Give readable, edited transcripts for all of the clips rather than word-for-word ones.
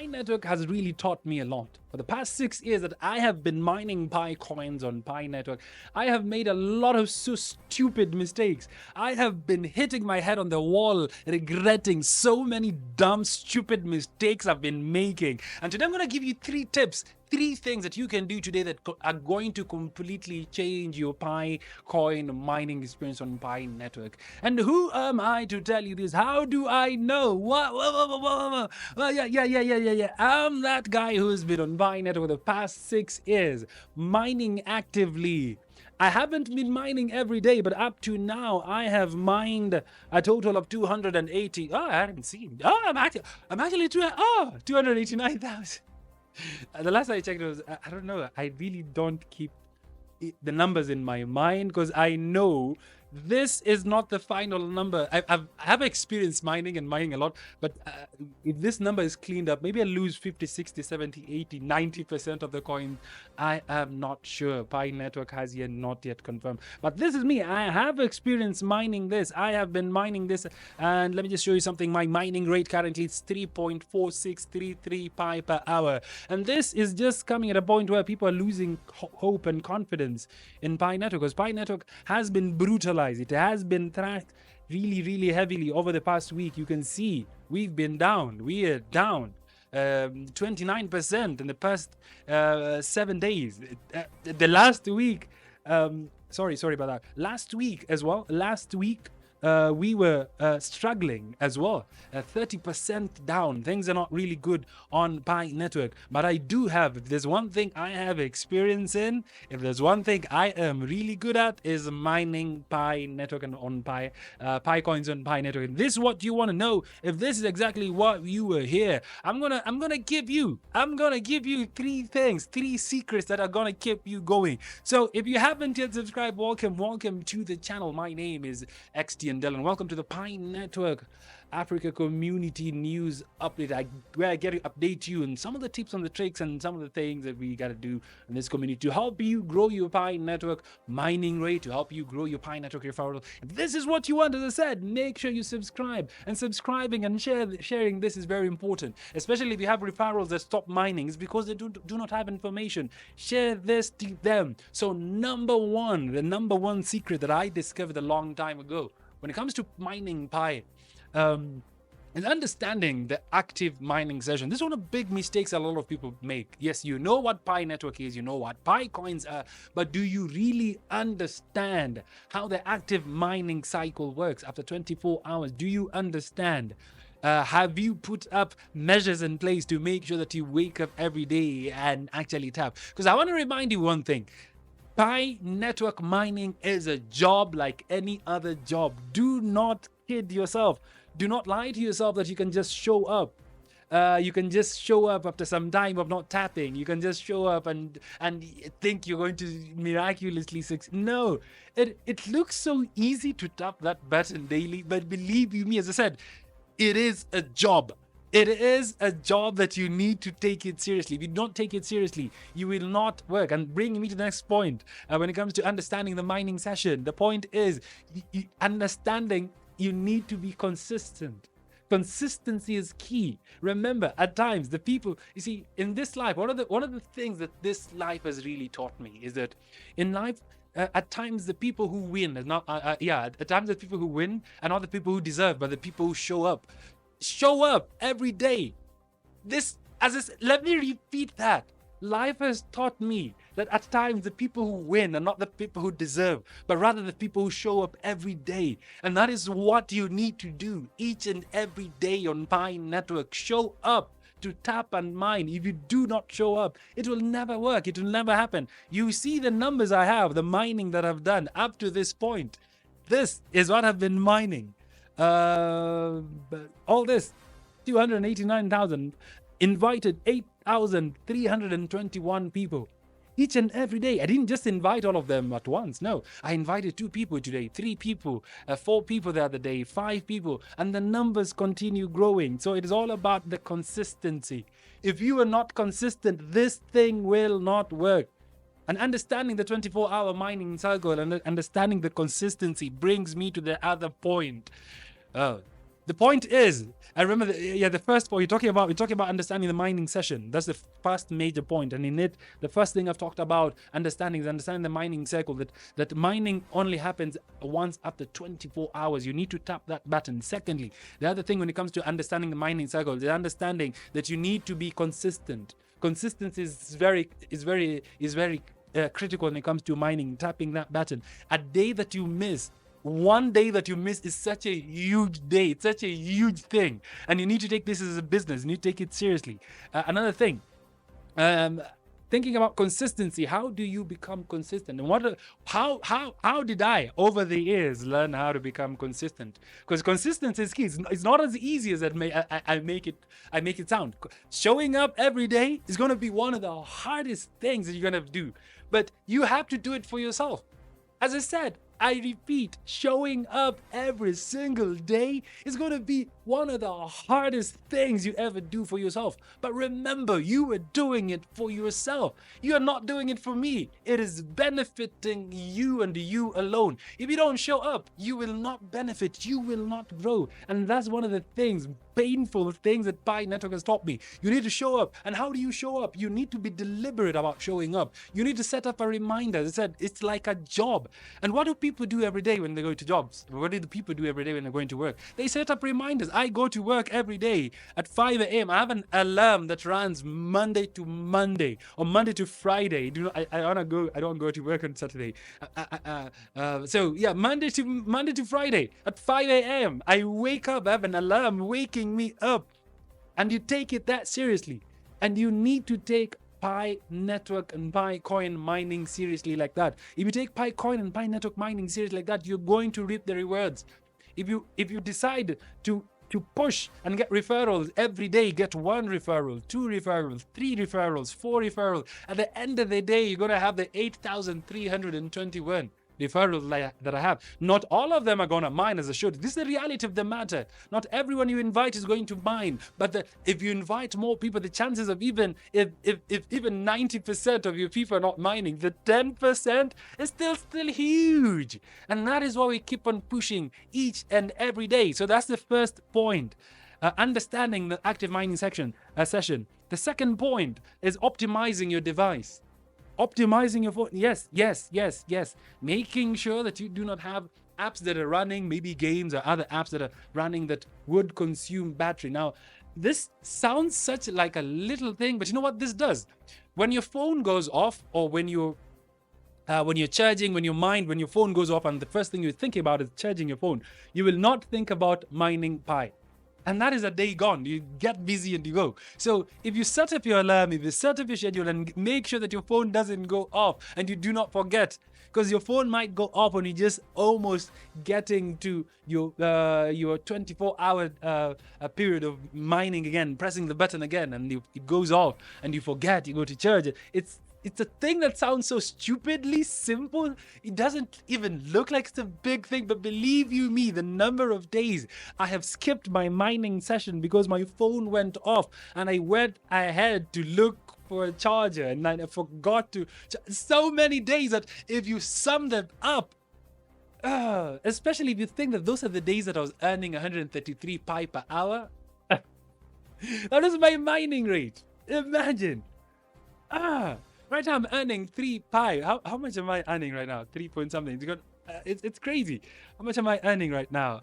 Pi Network has really taught me a lot. For the past 6 years that I have been mining Pi coins on Pi Network, I have made a lot of so stupid mistakes. I have been hitting my head on the wall, regretting so many dumb, stupid mistakes I've been making. And today I'm going to give you 3 tips, 3 things that you can do today that are going to completely change your Pi coin mining experience on Pi Network. And who am I to tell you this? How do I know? What? Well, yeah. I'm that guy who's been on Pi Network for the past 6 years, mining actively. I haven't been mining every day, but up to now, I have mined a total of 280. Oh, I hadn't seen. Oh, I'm actually 289,000. The last I checked, it was, I don't know. I really don't keep the numbers in my mind because I know this is not the final number. I have experience mining and mining a lot, but if this number is cleaned up, maybe I lose 50, 60, 70, 80, 90% of the coin. I am not sure. Pi Network has not yet confirmed. But this is me. I have experience mining this. I have been mining this. And let me just show you something. My mining rate currently is 3.4633 Pi per hour. And this is just coming at a point where people are losing hope and confidence in Pi Network, because Pi Network has been brutalized. It has been thrashed really heavily over the past week. You can see we've been down. We are down 29% in the past 7 days. The last week, sorry about that. Last week as well. Last week we were struggling as well. 30% down. Things are not really good on Pi Network. But I do have, if there's one thing I have experience in, if there's one thing I am really good at, is mining Pi Network and on Pi coins on Pi Network. And this is what you want to know. If this is exactly what you were here, I'm gonna give you 3 things, 3 secrets that are gonna keep you going. So if you haven't yet subscribed, welcome to the channel. My name is XT and Dylan. Welcome to the Pi Network Africa Community News Update, where I get to update you on some of the tips on the tricks and some of the things that we got to do in this community to help you grow your Pi Network mining rate, to help you grow your Pi Network referral. If this is what you want, as I said, make sure you subscribe. And subscribing and sharing this is very important, especially if you have referrals that stop mining. It's because they do not have information. Share this to them. So the number one secret that I discovered a long time ago when it comes to mining Pi, and understanding the active mining session. This is one of the big mistakes a lot of people make. Yes, you know what Pi Network is, you know what Pi coins are, but do you really understand how the active mining cycle works after 24 hours? Do you understand? Have you put up measures in place to make sure that you wake up every day and actually tap? Because I want to remind you one thing. Pi Network mining is a job like any other job. Do not kid yourself. Do not lie to yourself that you can just show up. You can just show up after some time of not tapping. You can just show up and think you're going to miraculously succeed. No, it looks so easy to tap that button daily, but believe you me, as I said, it is a job. It is a job that you need to take it seriously. If you don't take it seriously, you will not work. And bringing me to the next point, when it comes to understanding the mining session, the point is understanding you need to be consistent. Consistency is key. Remember, at times, the people, you see, in this life, one of the things that this life has really taught me is that in life, at times the people who win is not, at times the people who win are not the people who deserve, but the people who show up. Show up every day. Let me repeat that. Life has taught me that at times the people who win are not the people who deserve, but rather the people who show up every day. And that is what you need to do each and every day on Pi Network. Show up to tap and mine. If you do not show up, it will never work. It will never happen. You see the numbers I have, the mining that I've done up to this point. This is what I've been mining. All this 289,000, invited 8,321 people each and every day. I didn't just invite all of them at once. No, I invited 2 people today, 3 people, 4 people the other day, 5 people, and the numbers continue growing. So it is all about the consistency. If you are not consistent, this thing will not work. And understanding the 24-hour mining cycle and understanding the consistency brings me to the other point. The The point is, I remember, the first point you're talking about understanding the mining session. That's the first major point, and in it, the first thing I've talked about understanding the mining cycle. That mining only happens once after 24 hours. You need to tap that button. Secondly, the other thing when it comes to understanding the mining cycle, the understanding that you need to be consistent. Consistency is very critical when it comes to mining. Tapping that button. A day that you miss. One day that you miss is such a huge day. It's such a huge thing, and you need to take this as a business. You need to take it seriously. Another thing, thinking about consistency. How do you become consistent? And how did I over the years learn how to become consistent? Because consistency is key. It's not as easy as I make it sound. Showing up every day is going to be one of the hardest things that you're going to do, but you have to do it for yourself. As I said, I repeat, showing up every single day is going to be one of the hardest things you ever do for yourself. But remember, you are doing it for yourself. You are not doing it for me. It is benefiting you and you alone. If you don't show up, you will not benefit. You will not grow. And that's one of the painful things that Pi Network has taught me. You need to show up. And how do you show up? You need to be deliberate about showing up. You need to set up a reminder. As I said, it's like a job. And what do people do every day when they go to jobs? What do the people do every day when they're going to work? They set up reminders. I go to work every day at 5 a.m. I have an alarm that runs Monday to Monday or Monday to Friday. I don't go to work on Saturday. So yeah, Monday to Friday at 5 a.m. I wake up. I have an alarm waking me up, and you take it that seriously, and you need to take Pi Network and Pi Coin mining seriously like that. If you take Pi Coin and Pi Network mining seriously like that, you're going to reap the rewards. If you decide to push and get referrals every day, get 1 referral, 2 referrals, 3 referrals, 4 referrals. At the end of the day, you're going to have the 8,321 referrals that I have. Not all of them are going to mine as I should. This is the reality of the matter. Not everyone you invite is going to mine, but if you invite more people, the chances of even if even 90% of your people are not mining, the 10% is still huge. And that is why we keep on pushing each and every day. So that's the first point. Understanding the active mining session. The second point is optimizing your device. Optimizing your phone. Yes. Making sure that you do not have apps that are running, maybe games or other apps that are running that would consume battery. Now, this sounds such like a little thing, but you know what this does? When your phone goes off, or when you're charging, when your phone goes off, and the first thing you're thinking about is charging your phone, you will not think about mining Pi. And that is a day gone. You get busy and you go. So if you set up your alarm, if you set up your schedule, and make sure that your phone doesn't go off and you do not forget, because your phone might go off when you're just almost getting to your 24-hour period of mining again, pressing the button again, and it goes off and you forget, you go to charge it. It's a thing that sounds so stupidly simple. It doesn't even look like it's a big thing, but believe you me, the number of days I have skipped my mining session because my phone went off and I went ahead to look for a charger and I forgot to. So many days that if you sum them up, especially if you think that those are the days that I was earning 133 Pi per hour, that is my mining rate. Imagine. Right now I'm earning 3 Pi. How much am I earning right now? 3 point something. It's crazy. How much am I earning right now?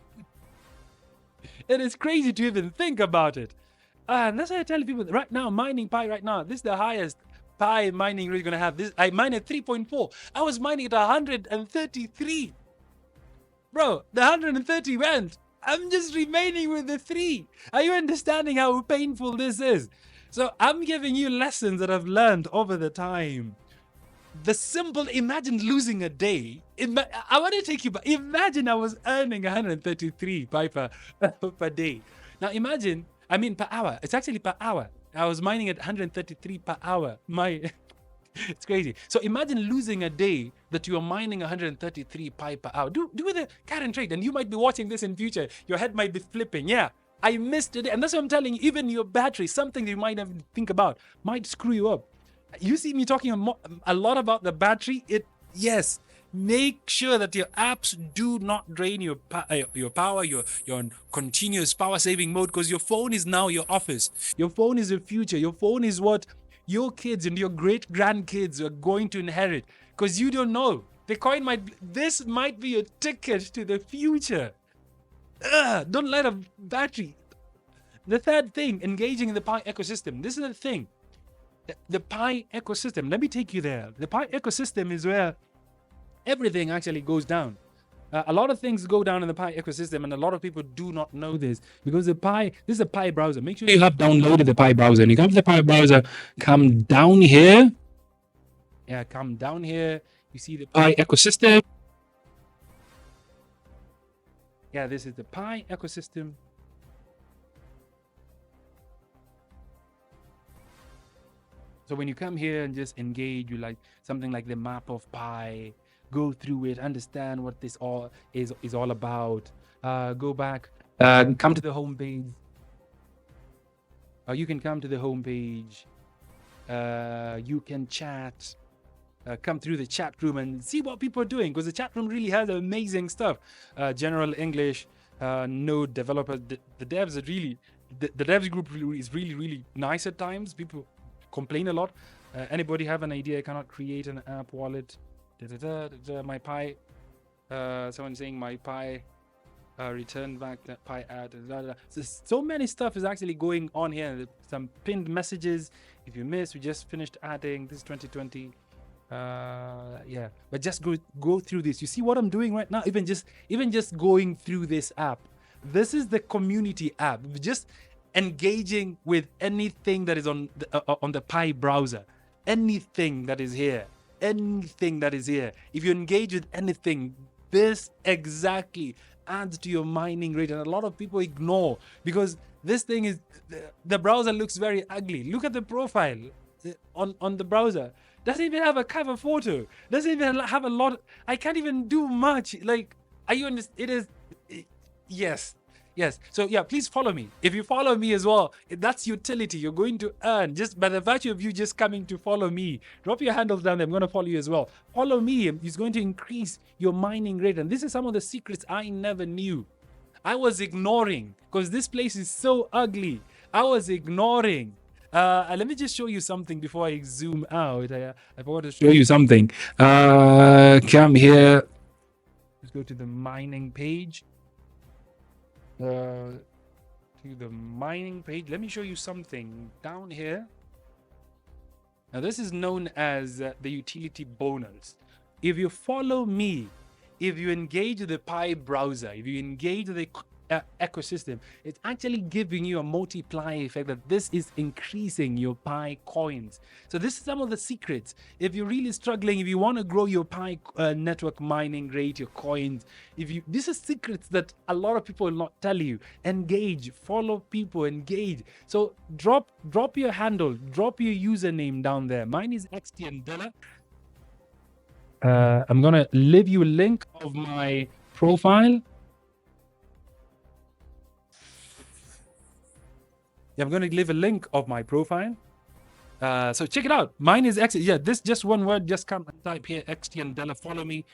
It is crazy to even think about it. And that's why I tell people that right now, mining Pi right now, this is the highest Pi mining rate you're gonna have. I mine at 3.4. I was mining at 133. Bro, the 130 went. I'm just remaining with the 3. Are you understanding how painful this is? So I'm giving you lessons that I've learned over the time. Imagine losing a day. I want to take you back. Imagine I was earning 133 per day. Now imagine, per hour. It's actually per hour. I was mining at 133 per hour. It's crazy. So imagine losing a day that you are mining 133 Pi per hour. Do the current trade, and you might be watching this in future. Your head might be flipping. Yeah. I missed it, and that's what I'm telling you. Even your battery, something that you might have to think about, might screw you up. You see me talking a lot about the battery. Yes, Make sure that your apps do not drain your power, your continuous power saving mode, because your phone is now your office. Your phone is the future. Your phone is what your kids and your great grandkids are going to inherit, because you don't know. The coin this might be a ticket to the future. Don't let a battery. The third thing, engaging in the Pi ecosystem. This is the thing. The Pi ecosystem. Let me take you there. The Pi ecosystem is where everything actually goes down. A lot of things go down in the Pi ecosystem, and a lot of people do not know this, because this is a Pi browser. Make sure you have downloaded the Pi browser. And you come to the Pi browser, come down here. Yeah, come down here. You see the Pi ecosystem. Yeah, this is the Pi ecosystem. So when you come here and just engage, you like something like the map of Pi, go through it, understand what this all is all about. Go back, come to the home page. You can come to the home page. You can chat. Come through the chat room and see what people are doing, because the chat room really has amazing stuff. General English, Node developers, the devs are really, the devs group is really nice at times. People complain a lot. Anybody have an idea? I cannot create an app wallet. My Pi, someone saying my Pi return back that Pi ad. So many stuff is actually going on here. Some pinned messages. If you missed, we just finished adding. This is 2020. Yeah, but just go through this. You see what I'm doing right now? Even just going through this app. This is the community app. Just engaging with anything that is on the Pi browser. Anything that is here. If you engage with anything, this exactly adds to your mining rate. And a lot of people ignore, because this thing is, the browser looks very ugly. Look at the profile on the browser. Doesn't even have a cover photo. Doesn't even have a lot. I can't even do much. Like, are you understand? It is, yes. So yeah, please follow me. If you follow me as well, that's utility. You're going to earn just by the virtue of you just coming to follow me. Drop your handles down there. I'm going to follow you as well. Follow me. It's going to increase your mining rate. And this is some of the secrets I never knew. I was ignoring, because this place is so ugly. I was ignoring. Let me just show you something before I zoom out. I forgot to show you something. Come here. Let's go to the mining page. To the mining page. Let me show you something down here. Now this is known as the utility bonus. If you follow me, if you engage the Pi browser, if you engage the ecosystem, it's actually giving you a multiplier effect, that this is increasing your Pi coins. So this is some of the secrets. If you're really struggling, if you want to grow your Pi network mining rate, your coins, this is secrets that a lot of people will not tell you. Engage, follow people, engage. So drop your handle, drop your username down there. Mine is XTNDella. I'm gonna leave you a link of my profile. I'm going to leave a link of my profile. So check it out. Mine is X. Yeah, this just one word. Just come and type here XTNDella. Follow me.